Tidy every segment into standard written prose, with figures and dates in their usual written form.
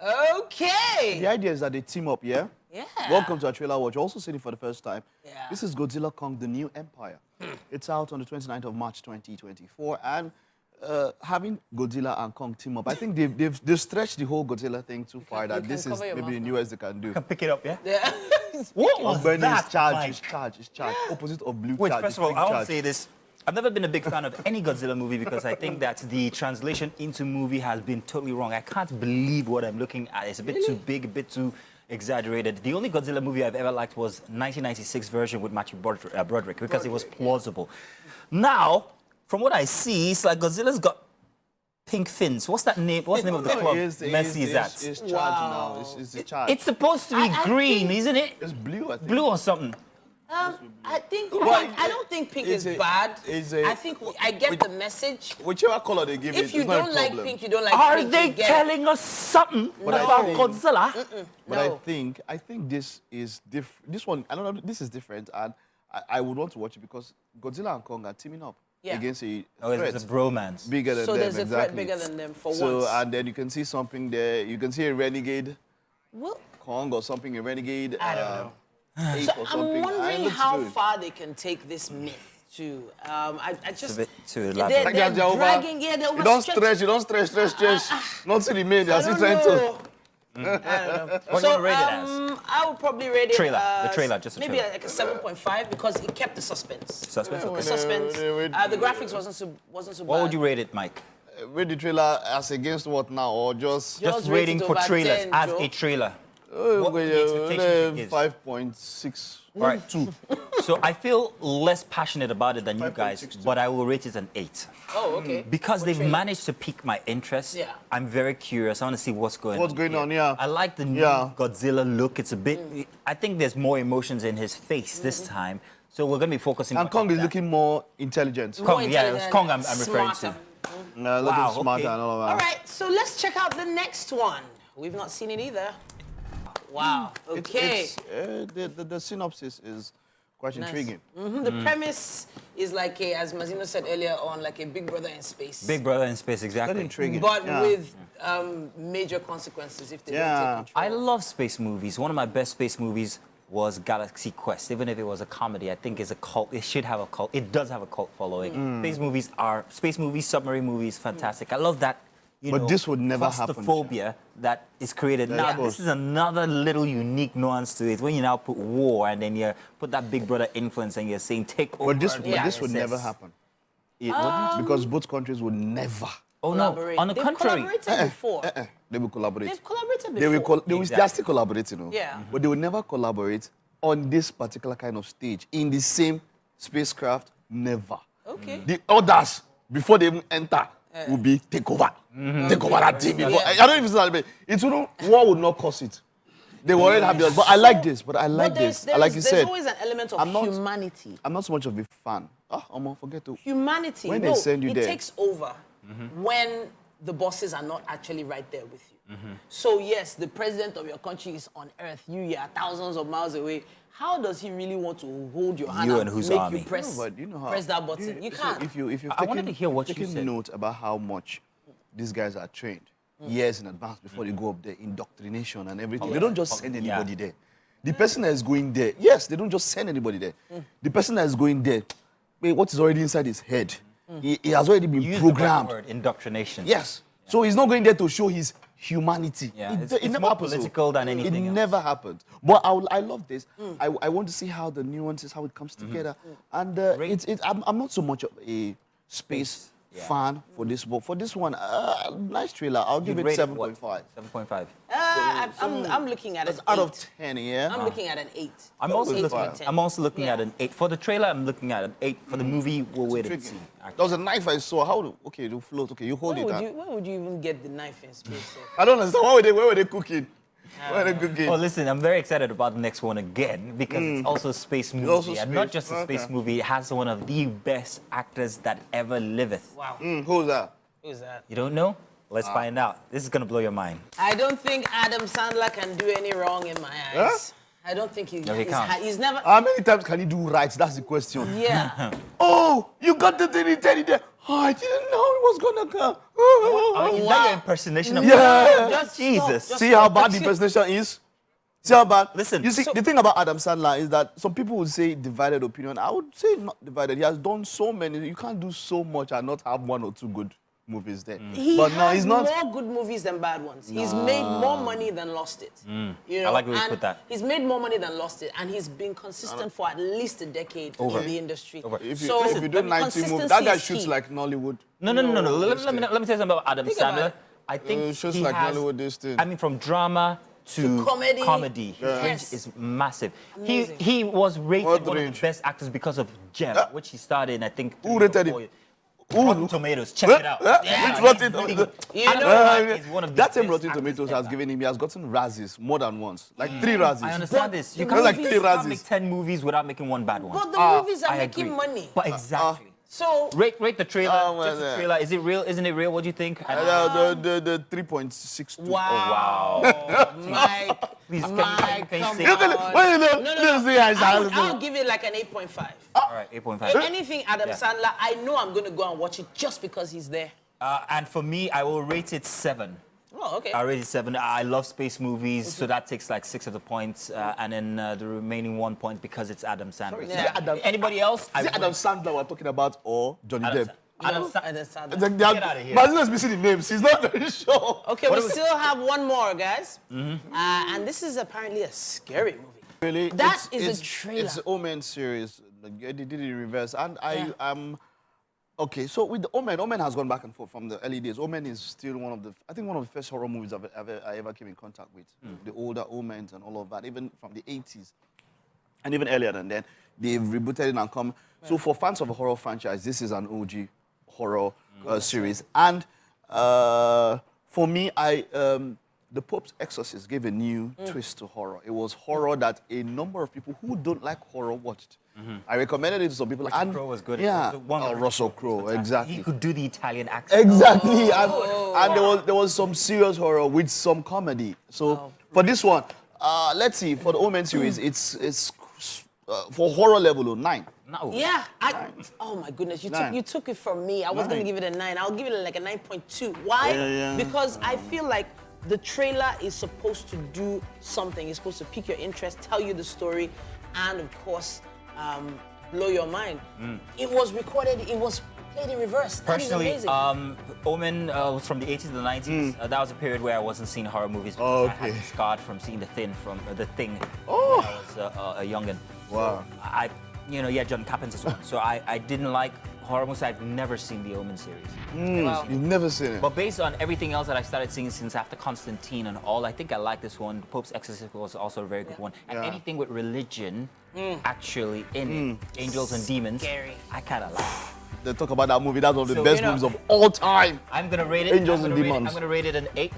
Okay. The idea is that they team up, yeah? Yeah. Welcome to our trailer watch. You're also seeing it for the first time. Yeah. This is Godzilla Kong, The New Empire. It's out on the 29th of March, 2024. And having Godzilla and Kong team up, I think they've stretched the whole Godzilla thing too far that this is maybe the newest they can do. Can pick it up, yeah? Yeah. What was that? Is charged. Opposite of blue Wait, charge. first of all, I want to say this. I've never been a big fan of any Godzilla movie because I think that the translation into movie has been totally wrong. I can't believe what I'm looking at. It's a bit too big, a bit too exaggerated. The only Godzilla movie I've ever liked was 1996 version with Matthew Broderick because it was plausible. Now, from what I see, it's like Godzilla's got pink fins. What's that name? What's the name of the club? Messi is that? It's charged now. It's charged. It's supposed to be green, isn't it? It's blue, I think. Blue or something. I think I don't think pink is bad. I think I get the message. Whichever color they give it, If you it's not don't a like problem. pink, you don't like Are pink. they telling us something about Godzilla? But No. I think this is different. This one, I don't know, this is different, and I would want to watch it because Godzilla and Kong are teaming up against a threat It's a bromance. bigger than So them. there's a exactly. threat bigger than them for So once. and then you can see something there. You can see a renegade Well, Kong or something, a renegade. I don't know. Ape So or something. I'm wondering Looks how good. far they can take this myth to. I just. It's a bit too They're elaborate. dragging, they're You don't stretch, you don't stretch. Not to the main, they're I still don't trying to. know. I don't know. What do you rate it as? I would probably rate it Trailer, the trailer, just the maybe trailer. like a 7.5 because it kept the suspense. Suspense, The okay. suspense. The graphics wasn't so bad. What would you rate it, Mike? Read the trailer as against what now, or just? rate Just it rating for over trailers 10, as Joe. a trailer. What would the expectation is? 5.6. Right. 2. So I feel less passionate about it than you guys, 5.62. but I will rate it an 8. Oh, okay. Because What they've trailer? managed to pique my interest. Yeah. I'm very curious. I want to see what's going on. What's going here. on, yeah. I like the new Godzilla look. It's a bit, I think there's more emotions in his face this time. So we're going to be focusing And on Kong is that. looking more intelligent. More Kong, yeah, it was intelligent, Kong I'm referring to. smarter. Looking Wow, smarter okay. and all of that. All right, so let's check out the next one. We've not seen it either. Wow. Okay. The synopsis is quite Nice. intriguing. The premise is like as Mazino said earlier on, like a Big Brother in space. Big Brother in space, Very exactly. intriguing. But yeah. with major consequences if they don't Yeah. take control. I love space movies. One of my best space movies was Galaxy Quest. Even if it was a comedy, I think it's a cult. It should have a cult. It does have a cult following. Space movies, submarine movies, fantastic. I love that. But this would never happen. Claustrophobia that is created. Yeah, Now, of course. this is another little unique nuance to it. When you now put war and then you put that Big Brother influence and you're saying take over. But this the would ISS. never happen. It wouldn't? Because both countries would never. Oh no! Collaborate. On the They've contrary, collaborated before. They will collaborate. They've collaborated before. They will they're still collaborating, you know. Yeah. But they will never collaborate on this particular kind of stage in the same spacecraft. Never. Okay. The others, before they even enter, will be take over. Take over that team. Before. Yeah. I don't even say that. It wouldn't. War would not cause it. They will already have theirs. But I like this. But I like this. Like you there's said, always an element of I'm not- humanity. I'm not so much of a fan. I'm gonna forget to. Humanity. When they send you it there. takes over when the bosses are not actually right there with you. So yes, the president of your country is on Earth. You are thousands of miles away. How does he really want to hold your hand You and and whose make army? you press, No, but you know how, press that button? You so can't. if you've I wanted to hear what you taken said. note about how much these guys are trained years in advance before they go up there, indoctrination and everything. They don't just send anybody there. The person that is going there, yes, they don't just send anybody there. The person that is going there, what is already inside his head, he has already been use the right programmed. word, indoctrination. Yes. So he's not going there to show his humanity. Yeah, It it's never more happens so. political than anything It else. never happened. But I love this. I want to see how the nuances, how it comes together. And I'm not so much of a space fan for this, but for this one, nice trailer. I'll give it 7.5. 7.5. I'm looking at That's an out 8. of 10, yeah? I'm looking at an 8. I'm also, 8 looking, out of 10. I'm also looking at an 8. For the trailer, I'm looking at an 8. For the movie, we'll wait and Tricky. see. There was a knife I saw. Okay, you float. Okay, you hold Where it. would, huh? where would you even get the knife in space? sir? I don't understand. Where were they cooking? Where were they cooking? Oh, listen, I'm very excited about the next one again because it's also a space movie. also and not space. just a space Okay. movie, it has one of the best actors that ever liveth. Wow. Who's that? Who's that? You don't know? Let's find out. This is going to blow your mind. I don't think Adam Sandler can do any wrong in my eyes. I don't think No, he can't. he's never. How many times can he do right? That's the question. Yeah. Oh, you got the teddy there. Oh, I didn't know it was gonna come. Is that your impersonation of Yeah. Just Jesus. stop, See how bad the impersonation is? See how bad? Listen, You see, the thing about Adam Sandler is that some people would say divided opinion. I would say not divided. He has done so many. You can't do so much and not have one or two good movies there. He But has no, he's not. more good movies than bad ones. He's made more money than lost it. You know? I like the way you and put that. He's made more money than lost it, and he's been consistent for at least a decade in the industry. If you, So, if you do I mean, 90 movies, consistency that guy is shoots key. like Nollywood. No. Let me tell you something about Adam Think about Sandler. it. I think Shoots he like has, Nollywood, this thing. I mean, from drama to comedy. His range Yes. is massive. Amazing. He was rated What one of range? the best actors because of Gem, which he started in, I think, Who 3 or rated 4 it? years. Rotten Tomatoes, check it out. Which Rotten Tomatoes? You Adam know, Sandler is one of the That same best Rotten actors Tomatoes ever. has given him, he has gotten Razzies more than once. Like 3 Razzies. I understand But this. You the can't, like you 3 can't make Razzies. 10 movies without making one bad one. but the movies are I making agree. money. But exactly. So, Rate the trailer. Oh, Just the man. trailer. Is it real? Isn't it real? What do you think? The 3.62. wow. Mike, Please, can Mike, you come say- Look at it. on. Wait, no. I'll give it like an 8.5. All right, 8.5. Anything Adam Yeah. Sandler, I know I'm going to go and watch it just because he's there. And for me, I will rate it 7. Oh, okay. I rate it 7. I love space movies, so that takes like 6 of the points, and then the remaining 1 point because it's Adam Sandler. Yeah. Anybody else? Is it Adam Sandler we're talking about or Johnny Adam Depp? Adam Sa- Adam Sandler. It's like they are- Get outta here. Mazino is missing the names. He's not very sure. Okay, What we are we- still have one more, guys. And this is apparently a scary movie. Really? That is a trailer. It's the Omen series. Like, they did it in reverse. And I am... Okay, so with the Omen has gone back and forth from the early days. Omen is still one of the first horror movies I ever came in contact with. The older Omens and all of that, even from the 80s. And even earlier than then, they've rebooted it and come. So for fans of a horror franchise, this is an OG horror series. And for me, The Pope's Exorcist gave a new twist to horror. It was horror that a number of people who don't like horror watched. I recommended it to some people. Russell Crowe was good. Yeah, It was one of the Russell Crowe, fantastic. exactly. He could do the Italian accent. Exactly, and there was some serious horror with some comedy. So for this one, let's see, for the Omen series, it's for horror level 9. No. Yeah, oh my goodness, you took it from me. I was going to give it a 9. I'll give it like a 9.2. Why? Yeah. Because I feel like the trailer is supposed to do something. It's supposed to pique your interest, tell you the story, and of course, blow your mind. It was recorded, it was played in reverse. That is Personally, amazing. Omen was from the 80s to the 90s. That was a period where I wasn't seeing horror movies because I had been scarred from seeing The Thing when I was a youngin'. Wow. So John Carpenter's one. So I didn't like horror movies. I've never seen the Omen series. Wow. You've never seen it. But based on everything else that I started seeing since after Constantine and all, I think I like this one. Pope's Exorcist was also a very good one. And anything with religion actually in it, angels and demons, Scary. I kind of like. They talk about that movie. That's one of the So, best you know, movies of all time. I'm gonna rate it. Angels I'm and gonna rate it- Demons. I'm gonna rate it an 8.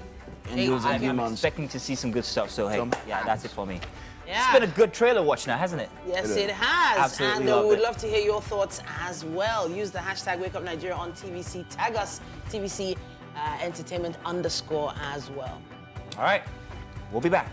Angels and I'm Demons. expecting to see some good stuff. So hey, yeah, that's it for me. Yeah. It's been a good trailer watch now, hasn't it? Yes, it has. Absolutely And loved we would it. love to hear your thoughts as well. Use the hashtag WakeUpNigeria on TVC. Tag us, TVC Entertainment _ as well. All right, we'll be back.